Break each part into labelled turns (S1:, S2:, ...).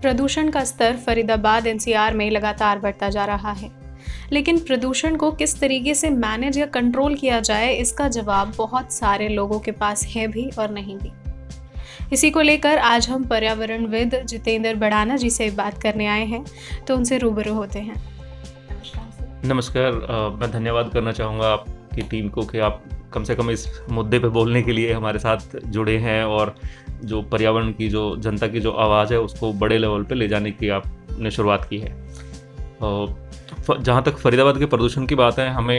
S1: प्रदूषण का स्तर फरीदाबाद एनसीआर में लगातार बढ़ता जा रहा है, लेकिन प्रदूषण को किस तरीके से मैनेज या कंट्रोल किया जाए, इसका जवाब बहुत सारे लोगों के पास है भी और नहीं भी। इसी को लेकर आज हम पर्यावरणविद जितेंद्र बड़ाना जी से बात करने आए हैं, तो उनसे रूबरू होते हैं।
S2: नमस्कार। मैं धन्यवाद करना चाहूँगा आपकी टीम को कि आप कम से कम इस मुद्दे पे बोलने के लिए हमारे साथ जुड़े हैं और जो पर्यावरण की, जो जनता की जो आवाज़ है उसको बड़े लेवल पे ले जाने की आपने शुरुआत की है। जहाँ तक फरीदाबाद के प्रदूषण की बात है, हमें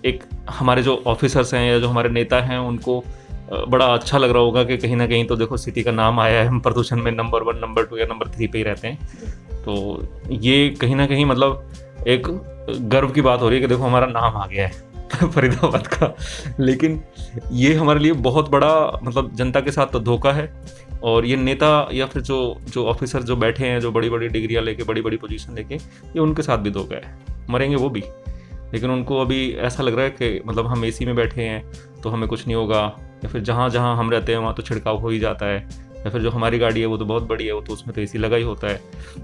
S2: एक हमारे जो ऑफिसर्स हैं या जो हमारे नेता हैं उनको बड़ा अच्छा लग रहा होगा कि कहीं ना कहीं तो देखो सिटी का नाम आया है, हम प्रदूषण में नंबर 1, नंबर 2 या नंबर 3 पे ही रहते हैं। तो ये कहीं ना कहीं एक गर्व की बात हो रही है कि देखो हमारा नाम आ गया है फरीदाबाद का। लेकिन ये हमारे लिए बहुत बड़ा जनता के साथ तो धोखा है। और ये नेता या फिर जो ऑफिसर जो बैठे हैं, जो बड़ी बड़ी डिग्रियां लेके, बड़ी बड़ी पोजीशन लेके, ये उनके साथ भी धोखा है। मरेंगे वो भी, लेकिन उनको अभी ऐसा लग रहा है कि हम एसी में बैठे हैं तो हमें कुछ नहीं होगा, या फिर जहाँ जहाँ हम रहते हैं वहाँ तो छिड़काव हो ही जाता है, या फिर जो हमारी गाड़ी है वो तो बहुत बड़ी है, वो तो उसमें तो एसी लगा ही होता है।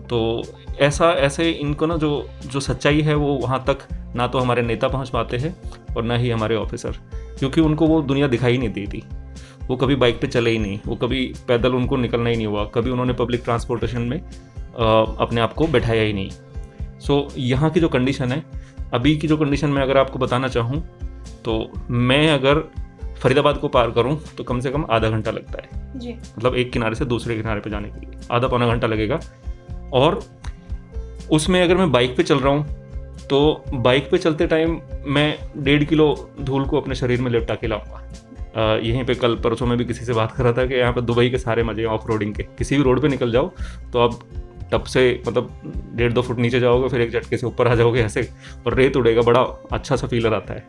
S2: तो ऐसे इनको ना जो सच्चाई है वो वहाँ तक ना तो हमारे नेता पहुँच पाते हैं और ना ही हमारे ऑफिसर, क्योंकि उनको वो दुनिया दिखाई नहीं दी थी। वो कभी बाइक पे चले ही नहीं, वो कभी पैदल उनको निकलना ही नहीं हुआ, कभी उन्होंने पब्लिक ट्रांसपोर्टेशन में अपने आप को बैठाया ही नहीं। सो यहाँ की जो कंडीशन है, अभी की जो कंडीशन में अगर आपको बताना चाहूँ तो मैं अगर फरीदाबाद को पार करूं तो कम से कम आधा घंटा लगता है जी। एक किनारे से दूसरे किनारे पे जाने के लिए आधा पौना घंटा लगेगा। और उसमें अगर मैं बाइक पे चल रहा हूं तो बाइक पे चलते टाइम मैं 1.5 किलो धूल को अपने शरीर में लिपटा के लाऊंगा। यहीं पे कल परसों में भी किसी से बात कर रहा था कि यहाँ पे दुबई के सारे मजे हैं ऑफ रोडिंग के। किसी भी रोड पे निकल जाओ तो आप टप से 1.5-2 फुट नीचे जाओगे, फिर एक झटके से ऊपर आ जाओगे ऐसे, और रेत उड़ेगा, बड़ा अच्छा सा फीलर आता है।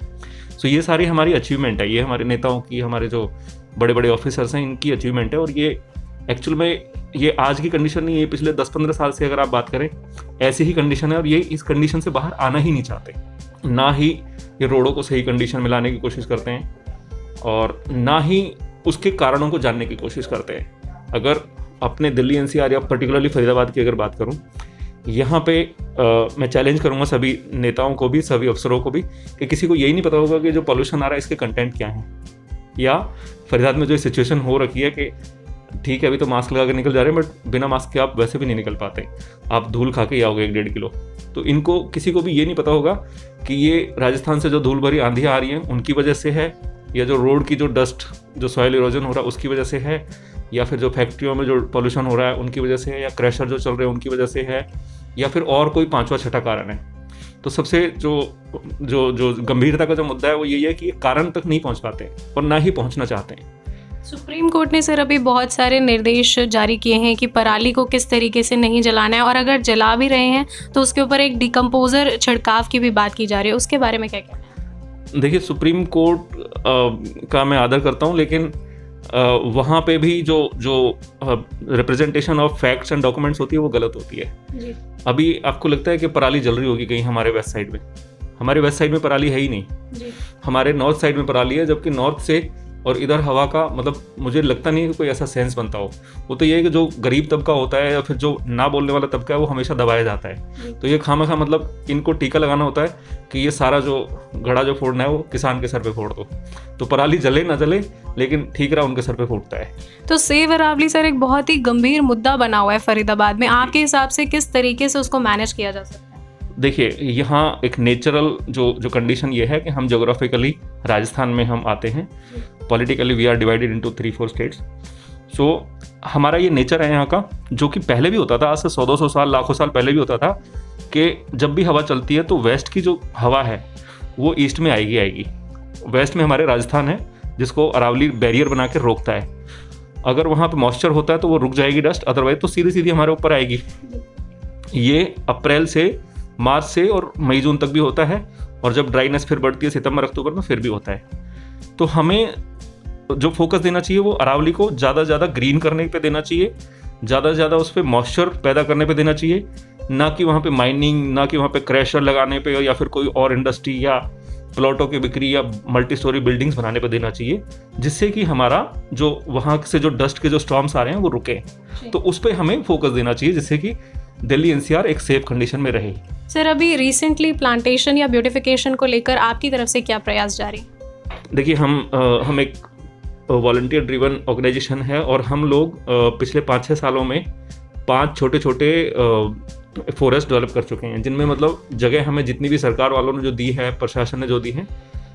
S2: सो ये सारी हमारी अचीवमेंट है, ये हमारे नेताओं की, हमारे जो बड़े बड़े ऑफिसर्स हैं इनकी अचीवमेंट है। और ये एक्चुअल में ये आज की कंडीशन नहीं है, पिछले 10-15 साल से अगर आप बात करें ऐसी ही कंडीशन है। और ये इस कंडीशन से बाहर आना ही नहीं चाहते, ना ही ये रोडों को सही कंडीशन में लाने की कोशिश करते हैं और ना ही उसके कारणों को जानने की कोशिश करते हैं। अगर अपने दिल्ली एनसीआर या पर्टिकुलरली फरीदाबाद की अगर बात करूं, यहाँ पे मैं चैलेंज करूँगा सभी नेताओं को भी, सभी अफसरों को भी, कि किसी को यही नहीं पता होगा कि जो पॉल्यूशन आ रहा है इसके कंटेंट क्या है। या फरीदाबाद में जो सिचुएशन हो रखी है कि ठीक है अभी तो मास्क लगा के निकल जा रहे हैं, बट बिना मास्क के आप वैसे भी नहीं निकल पाते, आप धूल खा के ही आओगे 1-1.5 किलो। तो इनको किसी को भी ये नहीं पता होगा कि ये राजस्थान से जो धूल भरी आंधियाँ आ रही हैं उनकी वजह से है, या जो रोड की जो डस्ट, जो सॉइल इरोजन हो रहा है उसकी वजह से है, या फिर जो फैक्ट्रियों में जो पॉल्यूशन हो रहा है उनकी वजह से है, या क्रैशर जो चल रहे हैं उनकी वजह से है, या फिर और कोई 5वां-6ठा कारण है। तो सबसे जो गंभीरता का जो मुद्दा है वो यही है कि ये कारण तक नहीं पहुंच पाते और ना ही पहुंचना चाहते हैं।
S1: सुप्रीम कोर्ट ने सर अभी बहुत सारे निर्देश जारी किए हैं कि पराली को किस तरीके से नहीं जलाना है, और अगर जला भी रहे हैं तो उसके ऊपर एक डिकम्पोजर छिड़काव की भी बात की जा रही है, उसके बारे में क्या कहना है?
S2: देखिए, सुप्रीम कोर्ट का मैं आदर करता हूँ, लेकिन वहाँ पे भी जो representation of facts and documents होती है वो गलत होती है जी। अभी आपको लगता है कि पराली जल रही होगी कहीं हमारे वेस्ट साइड में? हमारे वेस्ट साइड में पराली है ही नहीं जी। हमारे नॉर्थ साइड में पराली है, जबकि नॉर्थ से और इधर हवा का मुझे लगता नहीं है कि कोई ऐसा सेंस बनता हो। वो तो ये है कि जो गरीब तबका होता है या फिर जो ना बोलने वाला तबका है वो हमेशा दबाया जाता है। तो ये खामखा इनको टीका लगाना होता है कि ये सारा जो घड़ा जो फोड़ना है वो किसान के सर पे फोड़ दो, तो पराली जले ना जले लेकिन ठीक रहा उनके सर पे फूटता है।
S1: तो सेव अरावली सर एक बहुत ही गंभीर मुद्दा बना हुआ है फरीदाबाद में, आपके हिसाब से किस तरीके से उसको मैनेज किया जा सकता है?
S2: देखिए, यहाँ एक नेचुरल जो कंडीशन ये है कि हम जोग्राफिकली राजस्थान में हम आते हैं, politically we are divided into 3-4 states. So हमारा ये नेचर है यहाँ का, जो कि पहले भी होता था, आज से 100-200 साल, लाखों साल पहले भी होता था कि जब भी हवा चलती है तो वेस्ट की जो हवा है वो ईस्ट में आएगी। वेस्ट में हमारे राजस्थान है जिसको अरावली बैरियर बना के रोकता है। अगर वहाँ पे मॉइस्चर होता है तो वो रुक जाएगी डस्ट, अदरवाइज तो सीधी सीधी हमारे ऊपर आएगी। ये अप्रैल से मार्च से और मई जून तक भी होता है, और जब ड्राइनेस फिर बढ़ती है सितंबर अक्टूबर में फिर भी होता है। तो हमें जो फोकस देना चाहिए वो अरावली को ज़्यादा से ज़्यादा ग्रीन करने पे देना चाहिए, ज़्यादा से ज़्यादा उस पर मॉइस्चर पैदा करने पे देना चाहिए, ना कि वहाँ पे माइनिंग, ना कि वहाँ पे क्रैशर लगाने पे या फिर कोई और इंडस्ट्री या प्लॉटों की बिक्री या मल्टी स्टोरी बिल्डिंग्स बनाने पर देना चाहिए, जिससे कि हमारा जो वहाँ से जो डस्ट के जो स्टॉर्म्स आ रहे हैं वो रुके। तो उस पर हमें फोकस देना चाहिए, जिससे कि दिल्ली एनसीआर एक सेफ कंडीशन में रहे।
S1: सर, अभी रिसेंटली प्लांटेशन या ब्यूटिफिकेशन को लेकर आपकी तरफ से क्या प्रयास जारी?
S2: देखिए, हम एक वॉलंटियर ड्रिवन ऑर्गेनाइजेशन है, और हम लोग पिछले 5-6 सालों में 5 छोटे छोटे फॉरेस्ट डेवलप कर चुके हैं, जिनमें मतलब जगह हमें जितनी भी सरकार वालों ने जो दी है, प्रशासन ने जो दी है,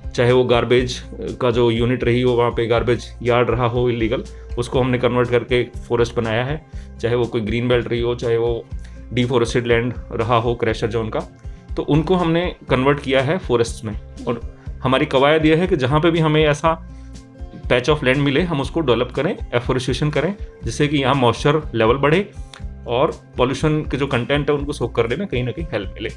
S2: चाहे वो गार्बेज का जो यूनिट रही हो, वहाँ पे गार्बेज यार्ड रहा हो इलीगल, उसको हमने कन्वर्ट करके फॉरेस्ट बनाया है। चाहे वो कोई ग्रीन बेल्ट रही हो, चाहे वो डिफॉरेस्टेड लैंड रहा हो क्रैशर जोन का, तो उनको हमने कन्वर्ट किया है फॉरेस्ट में। और हमारी कवायद यह है कि जहाँ पे भी हमें ऐसा पैच ऑफ लैंड मिले, हम उसको डेवलप करें, एफोरेस्टेशन करें, जिससे कि यहाँ मॉइस्चर लेवल बढ़े और पॉल्यूशन के जो कंटेंट है उनको सोक करने में कहीं ना कहीं हेल्प मिले।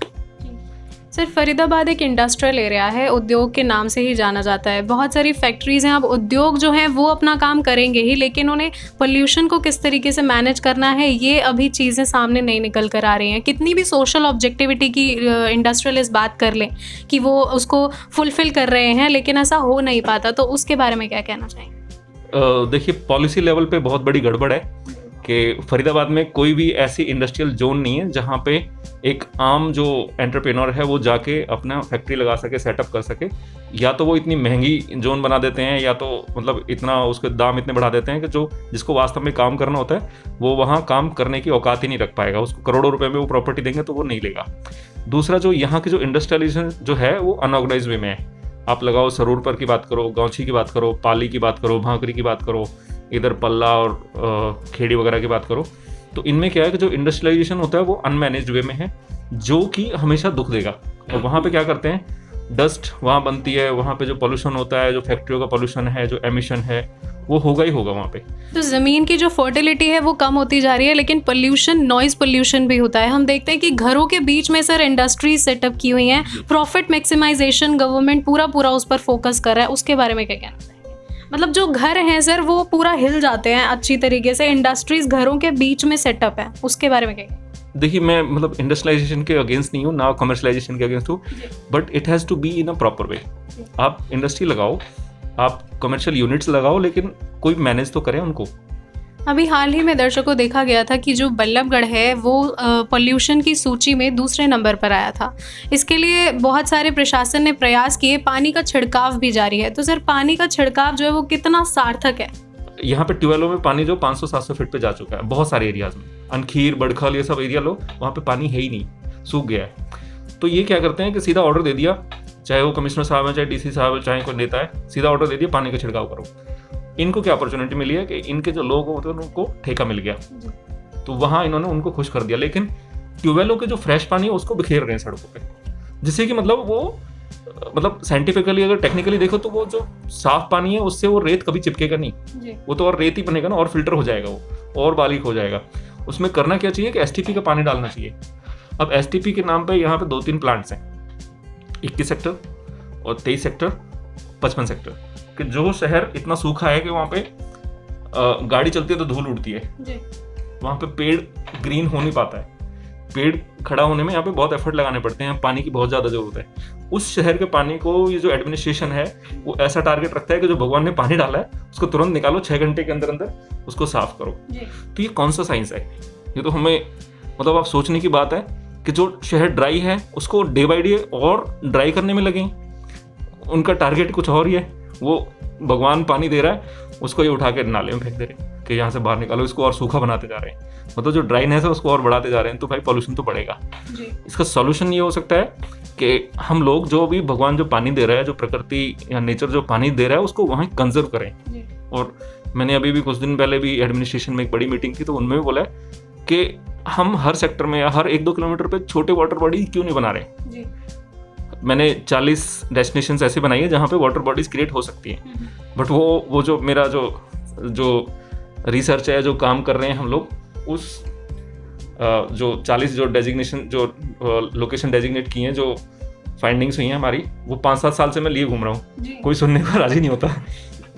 S1: सर, फरीदाबाद एक इंडस्ट्रियल एरिया है, उद्योग के नाम से ही जाना जाता है, बहुत सारी फैक्ट्रीज हैं। अब उद्योग जो हैं वो अपना काम करेंगे ही, लेकिन उन्हें पोल्यूशन को किस तरीके से मैनेज करना है, ये अभी चीज़ें सामने नहीं निकल कर आ रही हैं। कितनी भी सोशल ऑब्जेक्टिविटी की इंडस्ट्रियलिस्ट बात कर लें कि वो उसको फुलफिल कर रहे हैं, लेकिन ऐसा हो नहीं पाता, तो उसके बारे में क्या कहना चाहेंगे?
S2: देखिए, पॉलिसी लेवल पे बहुत बड़ी गड़बड़ है कि फरीदाबाद में कोई भी ऐसी इंडस्ट्रियल जोन नहीं है जहाँ पे एक आम जो एंटरप्रेन्योर है वो जाके अपना फैक्ट्री लगा सके, सेटअप कर सके। या तो वो इतनी महंगी जोन बना देते हैं, या तो मतलब इतना उसके दाम इतने बढ़ा देते हैं कि जो जिसको वास्तव में काम करना होता है वो वहाँ काम करने की औकात ही नहीं रख पाएगा। उसको करोड़ों रुपए में वो प्रॉपर्टी देंगे तो वो नहीं लेगा। दूसरा, जो यहाँ की जो इंडस्ट्रियलाइजेशन जो है वो अनऑर्गेनाइज वे में है। आप लगाओ सरूर पर की बात करो, गाँची की बात करो, पाली की बात करो, भांकरी की बात करो, इधर पल्ला और खेड़ी वगैरह की बात करो, तो इनमें क्या है कि जो इंडस्ट्रियलाइजेशन होता है वो अनमैनेज्ड वे में है, जो कि हमेशा दुख देगा। और वहाँ पे क्या करते हैं, डस्ट वहाँ बनती है, वहाँ पे जो पोल्यूशन होता है, जो फैक्ट्रियों का पोल्यूशन है, जो एमिशन है, वो होगा ही होगा वहाँ पे।
S1: तो ज़मीन की जो फर्टिलिटी है वो कम होती जा रही है, लेकिन पोल्यूशन, नॉइज़ पोल्यूशन भी होता है। हम देखते हैं कि घरों के बीच में सर इंडस्ट्रीज सेटअप की हुई हैं, प्रॉफिट मैक्सिमाइजेशन, गवर्नमेंट पूरा उस पर फोकस कर रहा है, उसके बारे में क्या कहना चाहिए? मतलब जो घर हैं सर वो पूरा हिल जाते हैं अच्छी तरीके से, इंडस्ट्रीज घरों के बीच में सेटअप है, उसके बारे में क्या कहना?
S2: देखिए, मैं मतलब इंडस्ट्रियलाइजेशन के अगेंस्ट नहीं हूँ, ना कमर्शलाइजेशन के अगेंस्ट हूँ, but it has to be in a proper way. आप इंडस्ट्री लगाओ, आप कमर्शियल यूनिट्स लगाओ, लेकिन कोई मैनेज तो करें उनको।
S1: अभी हाल ही में दर्शकों देखा गया था कि जो बल्लभगढ़ है वो पोल्यूशन की सूची में दूसरे नंबर पर आया था। इसके लिए बहुत सारे प्रशासन ने प्रयास किए, पानी का छिड़काव भी जारी है। तो सर, पानी का छिड़काव जो है वो कितना सार्थक है?
S2: यहाँ पे ट्यूबवेलों में पानी जो 500-700 फीट पे जा चुका है बहुत सारे एरियाज में। अनखीर, बड़खल, ये सब एरिया लो, वहाँ पे पानी है ही नहीं, सूख गया है। तो ये क्या करते हैं कि सीधा ऑर्डर दे दिया, चाहे वो कमिश्नर साहब है, चाहे डीसी साहब है, चाहे कोई नेता है, सीधा ऑर्डर दे दिया पानी का छिड़काव करो। इनको क्या अपॉर्चुनिटी मिली है कि इनके जो लोग होते हैं उनको ठेका मिल गया, तो वहाँ इन्होंने उनको खुश कर दिया। लेकिन ट्यूबवेलों के जो फ्रेश पानी है उसको बिखेर रहे हैं सड़कों पे, जिससे कि मतलब वो मतलब साइंटिफिकली अगर टेक्निकली देखो तो वो जो साफ पानी है उससे वो रेत कभी चिपकेगा नहीं, वो तो और रेत ही बनेगा ना, और फिल्टर हो जाएगा वो, और बारीक हो जाएगा। उसमें करना क्या चाहिए कि एसटीपी का पानी डालना चाहिए। अब एसटीपी के नाम पे यहाँ पे 2-3 प्लांट्स हैं, 21 सेक्टर और 23 सेक्टर, 55 सेक्टर, कि जो शहर इतना सूखा है कि वहाँ पे गाड़ी चलती है तो धूल उड़ती है, वहाँ पे पेड़ ग्रीन हो नहीं पाता है। पेड़ खड़ा होने में यहाँ पे बहुत एफर्ट लगाने पड़ते हैं, पानी की बहुत ज़्यादा जरूरत है। उस शहर के पानी को ये जो एडमिनिस्ट्रेशन है वो ऐसा टारगेट रखता है कि जो भगवान ने पानी डाला है उसको तुरंत निकालो, 6 घंटे के अंदर अंदर उसको साफ करो। तो ये कौन सा साइंस है? ये तो हमें मतलब आप सोचने की बात है कि जो शहर ड्राई है उसको डे बाई डे और ड्राई करने में लगे। उनका टारगेट कुछ और ही है, वो भगवान पानी दे रहा है उसको ये उठा के नाले में फेंक दे रहे हैं कि यहाँ से बाहर निकालो, इसको और सूखा बनाते जा रहे हैं। मतलब जो ड्राइनेस है उसको और बढ़ाते जा रहे हैं, तो भाई पॉल्यूशन तो बढ़ेगा। इसका सॉल्यूशन ये हो सकता है कि हम लोग जो भी भगवान जो पानी दे रहा है, जो प्रकृति या नेचर जो पानी दे रहा है, उसको वहाँ कंजर्व करें। और मैंने अभी भी कुछ दिन पहले भी एडमिनिस्ट्रेशन में एक बड़ी मीटिंग थी, तो उनमें भी बोला कि हम हर सेक्टर में या हर 1-2 किलोमीटर पे छोटे वाटर बॉडी क्यों नहीं बना रहे। मैंने 40 डेस्टिनेशंस ऐसे बनाई है जहाँ पे वाटर बॉडीज क्रिएट हो सकती हैं। बट वो जो मेरा जो रिसर्च है, जो काम कर रहे हैं हम लोग, उस जो 40 जो डेजिग्नेशन जो लोकेशन डेजिग्नेट की हैं, जो फाइंडिंग्स हुई हैं हमारी, वो 5-7 साल से मैं लिए घूम रहा हूँ, कोई सुनने को राजी नहीं होता।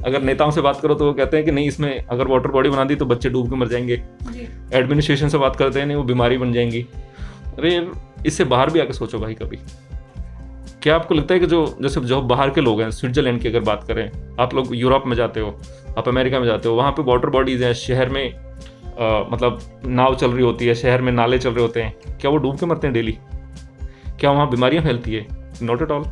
S2: अगर नेताओं से बात करो तो वो कहते हैं कि नहीं, इसमें अगर वाटर बॉडी बना दी तो बच्चे डूब के मर जाएंगे। एडमिनिस्ट्रेशन से बात करते हैं, नहीं वो बीमारी बन जाएंगी। अरे इससे बाहर भी आके सोचो भाई कभी। क्या आपको लगता है कि जो बाहर के लोग हैं, स्विट्जरलैंड की अगर बात करें, आप लोग यूरोप में जाते हो, आप अमेरिका में जाते हो, वहाँ पे वाटर बॉडीज़ हैं, शहर में मतलब नाव चल रही होती है, शहर में नाले चल रहे होते हैं, क्या वो डूब के मरते हैं डेली? क्या वहाँ बीमारियाँ फैलती है? Not at all.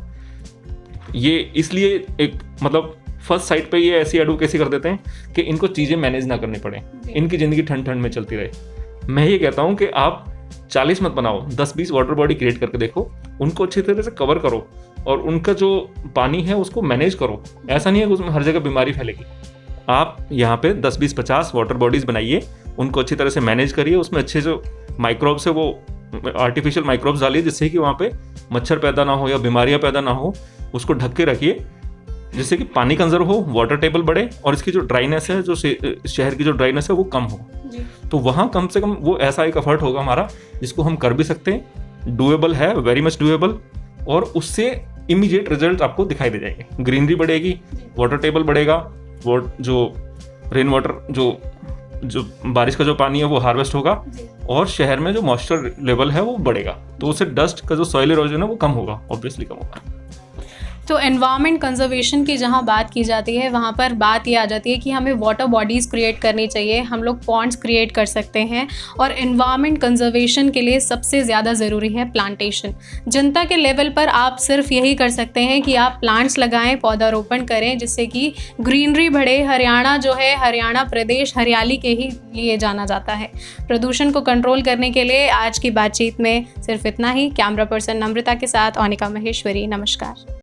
S2: ये इसलिए एक मतलब फर्स्ट साइड पे ये ऐसी एडवोकेसी कर देते हैं कि इनको चीज़ें मैनेज ना करनी पड़े, इनकी ज़िंदगी ठंड ठंड में चलती रहे। मैं ये कहता हूँ कि आप 40 मत बनाओ, 10-20 वाटर बॉडी क्रिएट करके देखो, उनको अच्छी तरह से कवर करो और उनका जो पानी है उसको मैनेज करो। ऐसा नहीं है कि उसमें हर जगह बीमारी फैलेगी। आप यहाँ पे 10-20-50 वाटर बॉडीज़ बनाइए, उनको अच्छी तरह से मैनेज करिए, उसमें अच्छे जो माइक्रोब्स है वो आर्टिफिशियल माइक्रोब्स डालिए जिससे कि वहाँ पे मच्छर पैदा ना हो या बीमारियाँ पैदा ना हो, उसको ढक के रखिए जिससे कि पानी कंजर्व हो, वाटर टेबल बढ़े और इसकी जो ड्राइनेस है, जो शहर की जो ड्राइनेस है वो कम हो। तो वहाँ कम से कम वो ऐसा एक एफर्ट होगा हमारा जिसको हम कर भी सकते हैं, डूएबल है, वेरी मच डूएबल, और उससे इमीडिएट रिजल्ट आपको दिखाई दे जाएंगे। ग्रीनरी बढ़ेगी, वाटर टेबल बढ़ेगा, वो जो रेन वाटर जो बारिश का जो पानी है वो हार्वेस्ट होगा और शहर में जो मॉइस्चर लेवल है वो बढ़ेगा, तो उससे डस्ट का जो सॉइल इरोजन है वो कम होगा, ऑब्वियसली कम होगा।
S1: तो एनवायरनमेंट कंजर्वेशन की जहाँ बात की जाती है वहाँ पर बात ये आ जाती है कि हमें वाटर बॉडीज़ क्रिएट करनी चाहिए, हम लोग पॉन्ड्स क्रिएट कर सकते हैं, और एनवायरनमेंट कंजर्वेशन के लिए सबसे ज़्यादा ज़रूरी है प्लांटेशन। जनता के लेवल पर आप सिर्फ यही कर सकते हैं कि आप प्लांट्स लगाएं, पौधारोपण करें, जिससे कि ग्रीनरी बढ़े। हरियाणा जो है, हरियाणा प्रदेश हरियाली के ही लिए जाना जाता है। प्रदूषण को कंट्रोल करने के लिए आज की बातचीत में सिर्फ इतना ही। कैमरा पर्सन नम्रता के साथ अनिका महेश्वरी, नमस्कार।